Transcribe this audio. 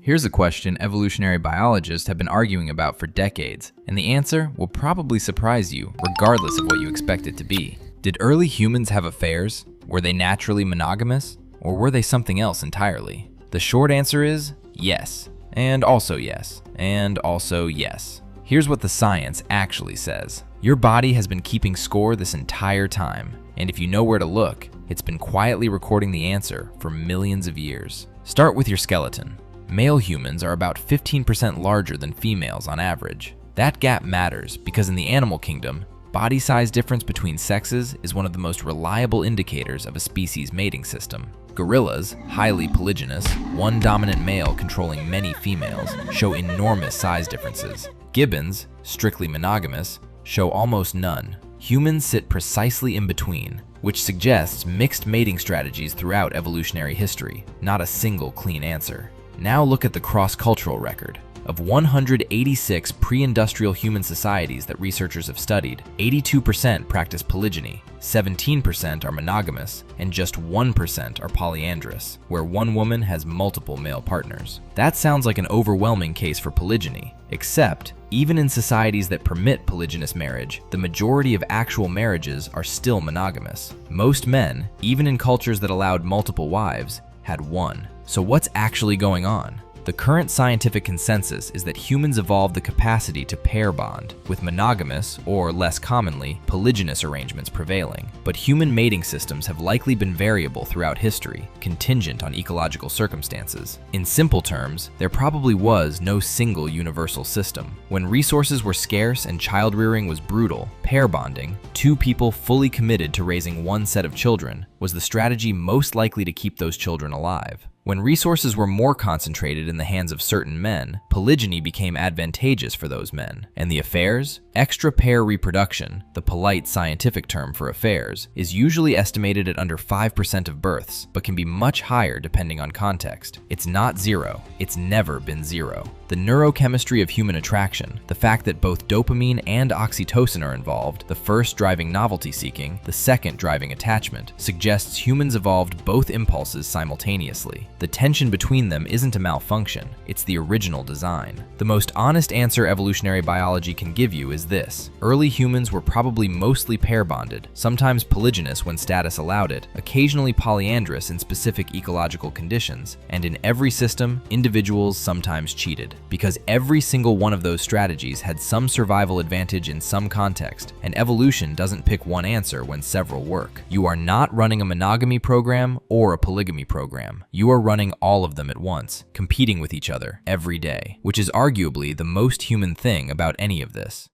Here's a question evolutionary biologists have been arguing about for decades, and the answer will probably surprise you, regardless of what you expect it to be. Did early humans have affairs? Were they naturally monogamous? Or were they something else entirely? The short answer is yes, and also yes, and also yes. Here's what the science actually says. Your body has been keeping score this entire time, and if you know where to look, it's been quietly recording the answer for millions of years. Start with your skeleton. Male humans are about 15% larger than females on average. That gap matters because in the animal kingdom, body size difference between sexes is one of the most reliable indicators of a species' mating system. Gorillas, highly polygynous, one dominant male controlling many females, show enormous size differences. Gibbons, strictly monogamous, show almost none. Humans sit precisely in between, which suggests mixed mating strategies throughout evolutionary history, not a single clean answer. Now look at the cross-cultural record. Of 186 pre-industrial human societies that researchers have studied, 82% practice polygyny, 17% are monogamous, and just 1% are polyandrous, where one woman has multiple male partners. That sounds like an overwhelming case for polygyny, except even in societies that permit polygynous marriage, the majority of actual marriages are still monogamous. Most men, even in cultures that allowed multiple wives, had one. So what's actually going on? The current scientific consensus is that humans evolved the capacity to pair bond, with monogamous, or less commonly, polygynous arrangements prevailing. But human mating systems have likely been variable throughout history, contingent on ecological circumstances. In simple terms, there probably was no single universal system. When resources were scarce and child rearing was brutal, pair bonding, two people fully committed to raising one set of children, was the strategy most likely to keep those children alive. When resources were more concentrated in the hands of certain men, polygyny became advantageous for those men. And the affairs? Extra-pair reproduction, the polite scientific term for affairs, is usually estimated at under 5% of births, but can be much higher depending on context. It's not zero. It's never been zero. The neurochemistry of human attraction, the fact that both dopamine and oxytocin are involved, the first driving novelty seeking, the second driving attachment, suggests humans evolved both impulses simultaneously. The tension between them isn't a malfunction, it's the original design. The most honest answer evolutionary biology can give you is this. Early humans were probably mostly pair bonded, sometimes polygynous when status allowed it, occasionally polyandrous in specific ecological conditions, and in every system, individuals sometimes cheated. Because every single one of those strategies had some survival advantage in some context, and evolution doesn't pick one answer when several work. You are not running a monogamy program or a polygamy program. You are running all of them at once, competing with each other every day, which is arguably the most human thing about any of this.